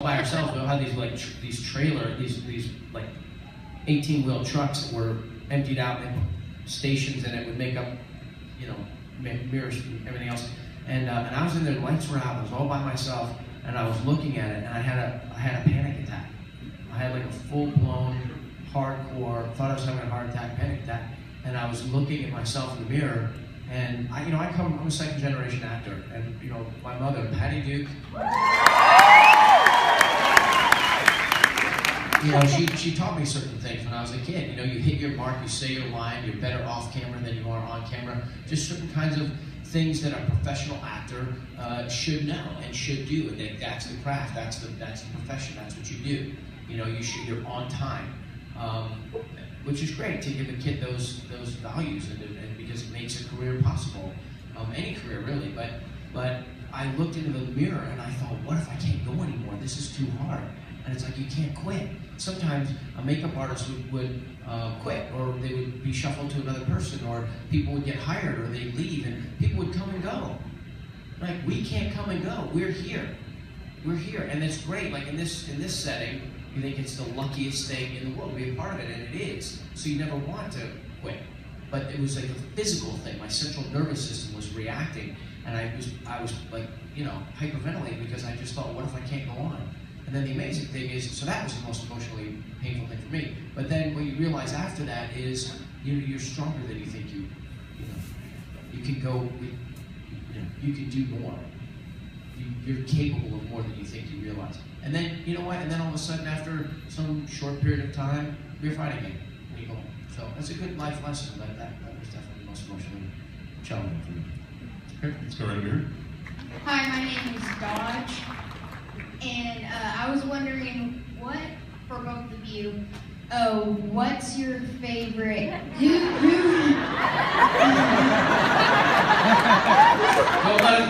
by ourselves. We'll have these these like 18-wheel trucks that were emptied out in stations, and it would make up, you know, mirrors and everything else. And I was in there, the lights were out. I was all by myself, and I was looking at it, and I had a panic attack. I had like a full-blown, hardcore, thought I was having a heart attack, panic attack, and I was looking at myself in the mirror. And I'm a second-generation actor, and you know, my mother, Patty Duke. You know, she taught me certain things when I was a kid. You know, you hit your mark, you say your line, you're better off camera than you are on camera. Just certain kinds of things that a professional actor should know and should do. And that's the craft, that's the profession, that's what you do. You know, you're on time, which is great to give a kid those values, and because it makes a career possible, any career really. But I looked into the mirror and I thought, what if I can't go anymore? This is too hard. And it's like, you can't quit. Sometimes a makeup artist would quit, or they would be shuffled to another person, or people would get hired, or they'd leave, and people would come and go. Like, we can't come and go. We're here. We're here, and it's great. Like in this setting, you think it's the luckiest thing in the world to be a part of it, and it is. So you never want to quit. But it was like a physical thing. My central nervous system was reacting, and I was like, you know, hyperventilating because I just thought, what if I can't go on? And then the amazing thing is, so that was the most emotionally painful thing for me. But then what you realize after that is, you're stronger than you think you know. You can go, you can do more. You're capable of more than you think you realize. And then, you know what? And then all of a sudden, after some short period of time, you're fighting again. And you go on. So that's a good life lesson. But that was definitely the most emotionally challenging for me. Okay, let's go right over here. Hi, my name is Dodge. And I was wondering, what, for both of you, what's your favorite,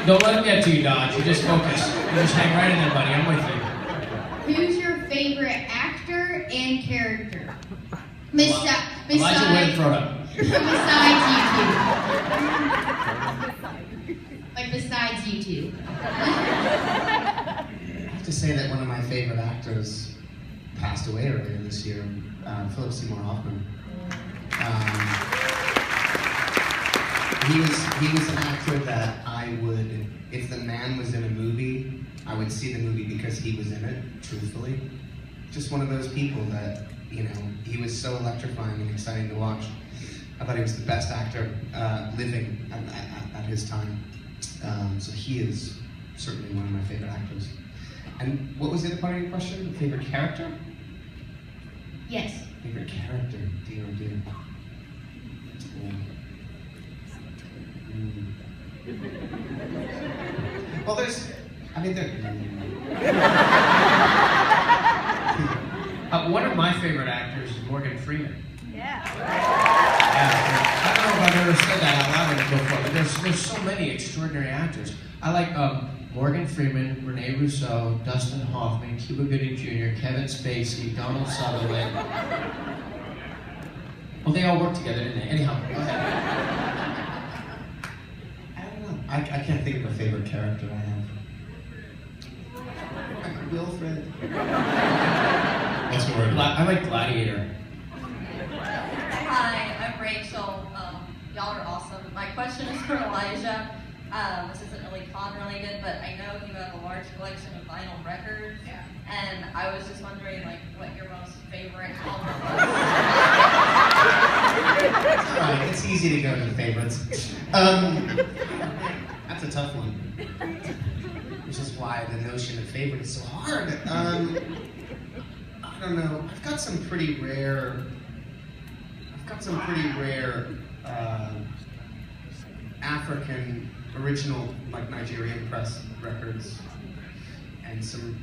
Don't let him get to you, Dodge. You just focus. You just hang right in there, buddy. I'm with you. Who's your favorite actor and character? Elijah Winfrey. Besides you two. To say that one of my favorite actors passed away earlier this year, Philip Seymour Hoffman. He was an actor that I would, if the man was in a movie, I would see the movie because he was in it, truthfully. Just one of those people that, you know, he was so electrifying and exciting to watch. I thought he was the best actor living at his time. So he is certainly one of my favorite actors. And what was the other part of your question? Favorite character? Yes. Favorite character? Dear, oh dear. Well, One of my favorite actors is Morgan Freeman. Yeah. I don't know if I've ever said that out loud before, but there's so many extraordinary actors. I like Morgan Freeman, Rene Russo, Dustin Hoffman, Cuba Gooding Jr., Kevin Spacey, Donald Sutherland. Well, they all work together, didn't they? Anyhow, go ahead. I don't know. I can't think of a favorite character I have. Wilfred. Let's go right over. I like Gladiator. Hi, I'm Rachel. Y'all are awesome. My question is for Elijah. This isn't really con related, but I know you have a large collection of vinyl records, and I was just wondering, like, what your most favorite album was. Alright, it's easy to go to the favorites. That's a tough one. Which is why the notion of favorite is so hard. I don't know. I've got some pretty rare African original, like Nigerian press records, and some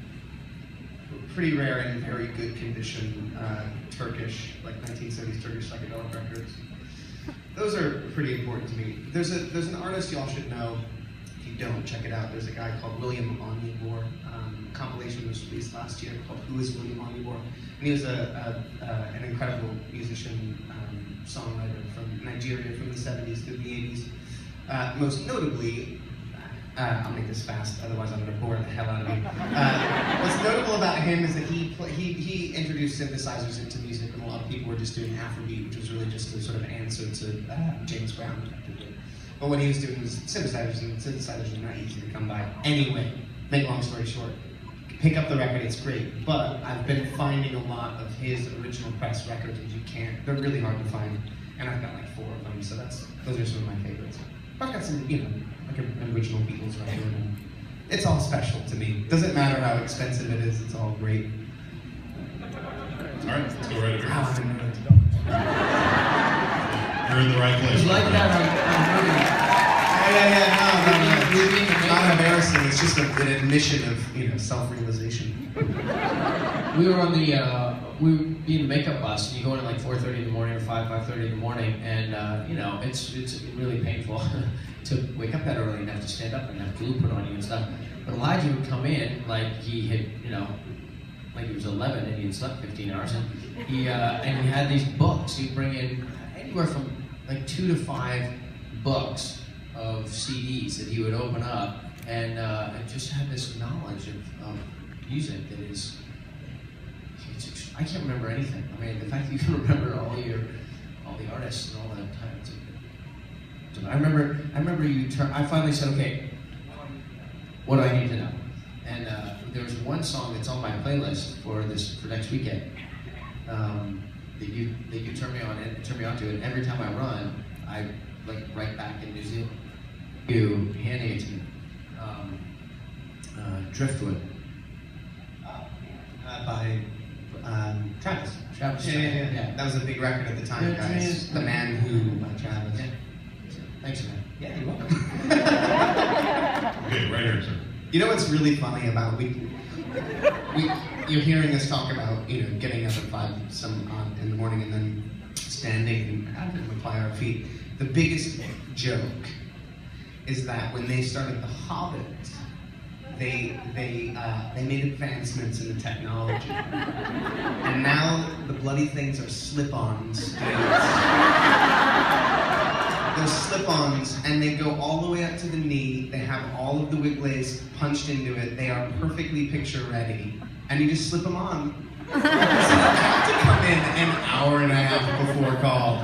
pretty rare and very good condition Turkish, like 1970s Turkish psychedelic records. Those are pretty important to me. There's an artist y'all should know. If you don't, check it out. There's a guy called William Onyeabor. A compilation was released last year called Who is William Onyeabor? And he was an incredible musician, songwriter from Nigeria from the 70s through the 80s. Most notably, I'll make this fast, otherwise I'm going to bore the hell out of you. What's notable about him is that he introduced synthesizers into music, and a lot of people were just doing Afrobeat, which was really just a sort of answer to James Brown, effectively. But what he was doing was synthesizers, and synthesizers are not easy to come by. Anyway, make long story short, pick up the record, it's great, but I've been finding a lot of his original press records, and they're really hard to find, and I've got like 4 of them, so those are some of my favorites. I've got some, like an original Beatles record, and it's all special to me. Doesn't matter how expensive it is, it's all great. All right, let's go right over here. Wow, I'm nervous. You're in the right place. It's like that on No. Not embarrassing, it's just an admission of, self-realization. We were on the we were in the makeup bus, and you go in at like 4:30 in the morning or 5:30 in the morning, and it's really painful to wake up that early and have to stand up and have glue put on you and stuff. But Elijah would come in like he had, like he was 11 and he had slept 15 hours, and he had these books. He'd bring in anywhere from like 2 to 5 books of CDs that he would open up, and just had this knowledge of music that is. I can't remember anything. I mean, the fact that you can remember all the artists and all that time. I remember I finally said, okay, what do I need to know? And there was one song that's on my playlist for next weekend that you turn me on to, and every time I run, I like right back in New Zealand. You handing it to me, Driftwood. By Travis. Yeah. That was a big record at the time, guys. The Man Who by Travis. Yeah. Thanks, man. Yeah, you're welcome. Okay, right here, sir. You know what's really funny about you're hearing us talk about getting up at 5 in the morning and then standing and having to apply our feet. The biggest joke is that when they started The Hobbit, they made advancements in the technology, and now the bloody things are slip-ons. They're slip-ons, and they go all the way up to the knee. They have all of the wig lace punched into it. They are perfectly picture-ready, and you just slip them on. So you have to come in an hour and a half before call.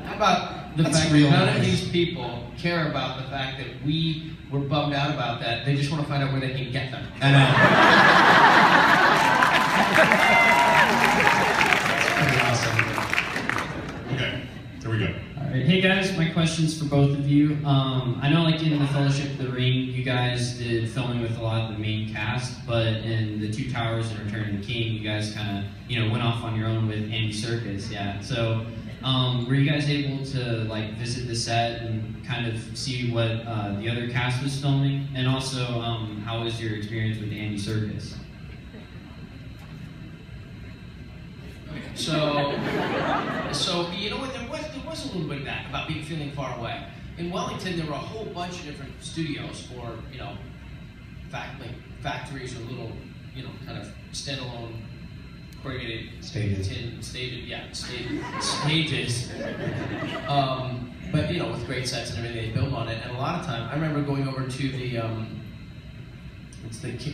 How about the fact that none of these people care about the fact that we were bummed out about that? They just want to find out where they can get them. I know. Pretty awesome. Okay, here we go. All right. Hey guys, my question's for both of you. I know like in the Fellowship of the Ring, you guys did filming with a lot of the main cast, but in the Two Towers and Return of the King, you guys kind of, went off on your own with Andy Serkis, yeah. So, were you guys able to like visit the set and kind of see what the other cast was filming? And also, how was your experience with Andy Serkis? So you know what? There was a little bit of that about feeling far away. In Wellington, there were a whole bunch of different studios for factories or little kind of standalone corrugated Stages. Stages. But with great sets and everything, they build on it. And a lot of time, I remember going over to the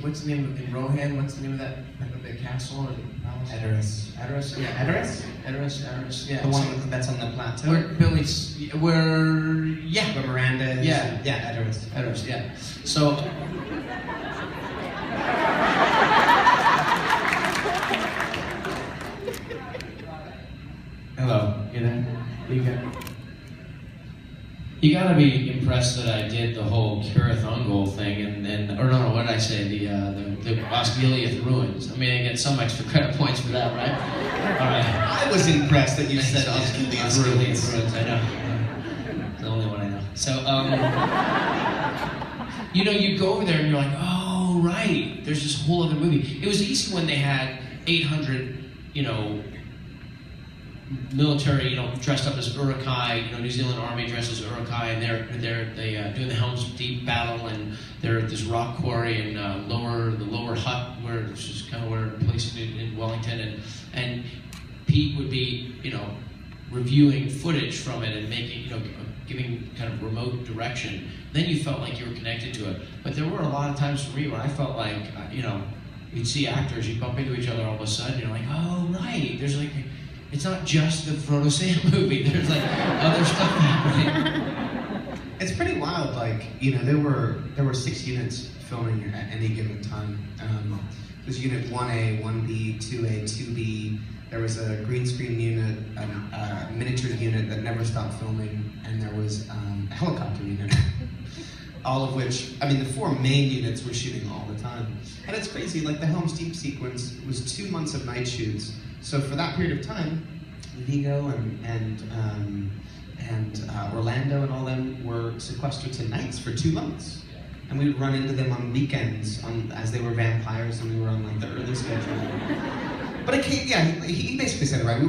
what's the name of in Rohan? What's the name of that the castle or the palace? Edoras. Yeah, Edoras. Yeah. The one that's on the plateau. Where Miranda is. Yeah, Edoras. Yeah. So. Hello, you there? You gotta be impressed that I did the whole Cirith Ungol thing, what did I say? The Osgiliath ruins. I mean, I get some extra credit points for that, right? All right. I was impressed that you said Osgiliath ruins. I know. The only one I know. So, you go over there and you're like, oh, right. There's this whole other movie. It was easy when they had 800, military, dressed up as Uruk-hai, New Zealand Army dressed as Uruk-hai, and they're doing the Helm's Deep battle, and they're at this rock quarry in the lower hut, which is kind of where a place in Wellington, and Pete would be, reviewing footage from it and making, giving kind of remote direction, then you felt like you were connected to it. But there were a lot of times for me where I felt like, you'd see actors, you'd bump into each other all of a sudden, you're like, oh, right, there's like, it's not just the Frodo Sam movie, there's like other stuff happening. It's pretty wild, like, there were 6 units filming at any given time. There's unit 1A, 1B, 2A, 2B. There was a green screen unit, a miniature unit that never stopped filming, and there was a helicopter unit. All of which, the 4 main units were shooting all the time. And it's crazy, like the Helm's Deep sequence was 2 months of night shoots. So for that period of time, Vigo and Orlando and all them were sequestered to nights for 2 months. And we would run into them on weekends as they were vampires and we were on like the early schedule. But he basically said it right.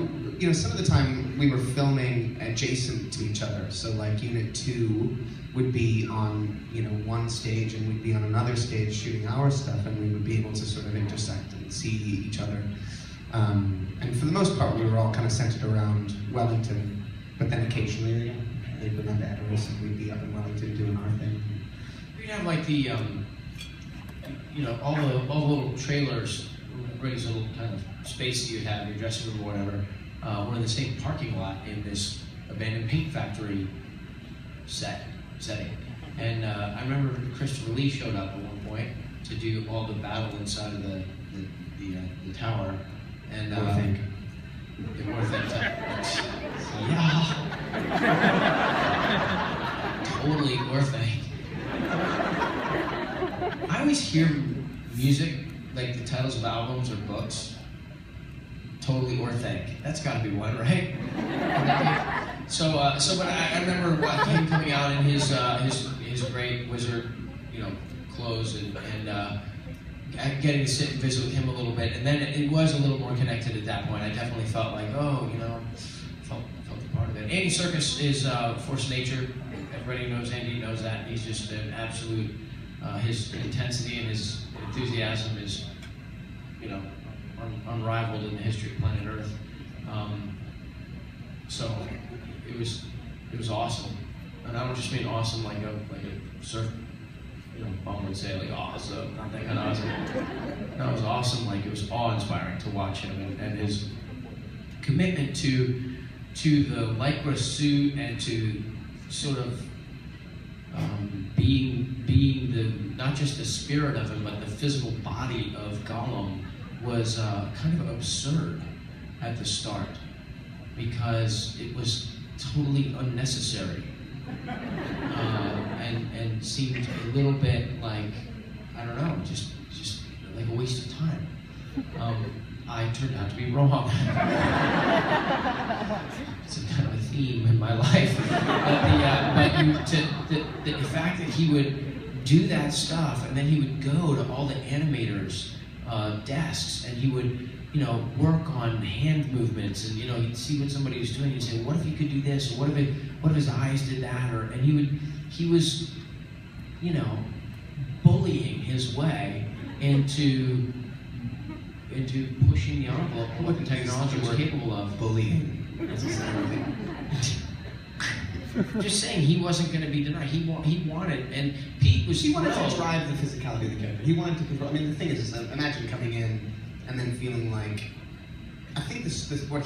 Some of the time we were filming adjacent to each other. So like Unit 2 would be on one stage and we'd be on another stage shooting our stuff, and we would be able to sort of intersect and see each other. And for the most part, we were all kind of centered around Wellington, but then occasionally they'd go down to Edoras and we'd be up in Wellington doing our thing. We'd have like the, all the little trailers, everybody's little kind of space that you have, your dressing room or whatever, were in the same parking lot in this abandoned paint factory setting. And I remember Christopher Lee showed up at one point to do all the battle inside of the tower. And What do you think? Yeah. Totally Orthanc. I always hear music, like the titles of albums or books, totally Orthanc. That's got to be one, right? But I remember him coming out in his great wizard, clothes and getting to sit and visit with him a little bit, and then it was a little more connected at that point. I definitely felt like, felt a part of it. Andy Serkis is force of nature. Everybody knows Andy, knows that. He's just an absolute, his intensity and his enthusiasm is, unrivaled in the history of planet Earth. So it was awesome, and I don't just mean awesome like a surf, bum would say like awesome, not that kind of awesome. No, it was awesome. Like it was awe-inspiring to watch him and his commitment to the lycra suit and to sort of being the not just the spirit of him but the physical body of Gollum was kind of absurd at the start because it was totally unnecessary and seemed a little bit like, I don't know, just like a waste of time. I turned out to be wrong. It's a kind of a theme in my life. But the fact that he would do that stuff and then he would go to all the animators' desks and he would, work on hand movements and, he'd see what somebody was doing and say, what if he could do this? Or what if his eyes did that? And he was, bullying his way into pushing the envelope of what the technology was capable of. Bullying. Just saying, he wasn't going to be denied. He wanted, and Pete was. He wanted to drive the physicality of the character. He wanted to control. The thing is imagine coming in and then feeling like, I think what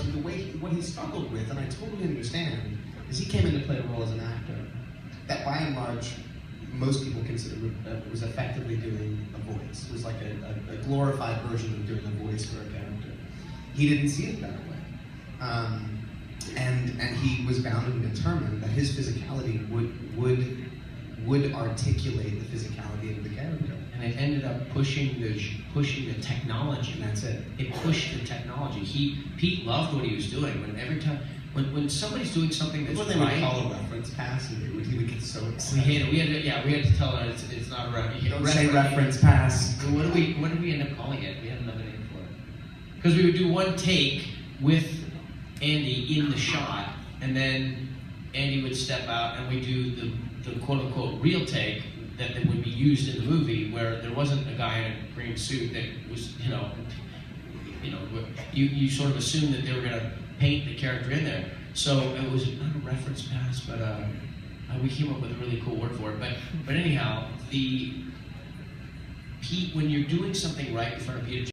he struggled with, and I totally understand, is he came in to play a role as an actor that, by and large, most people consider was effectively doing a voice. It was like a glorified version of doing a voice for a character. He didn't see it that way. And he was bound and determined that his physicality would articulate the physicality of the character. And it ended up pushing the technology. And that's it. It pushed the technology. Pete loved what he was doing. When somebody's doing something that's what they would call a reference pass, and he would get so excited. We had to tell her it's not a reference. Don't say reference pass. What did we end up calling it? We had another name for it. Because we would do one take with Andy in the shot, and then Andy would step out, and we do the quote-unquote real take that would be used in the movie, where there wasn't a guy in a green suit that was, you sort of assumed that they were going to paint the character in there. So it was not a reference pass, but we came up with a really cool word for it, but anyhow, when you're doing something right in front of Peter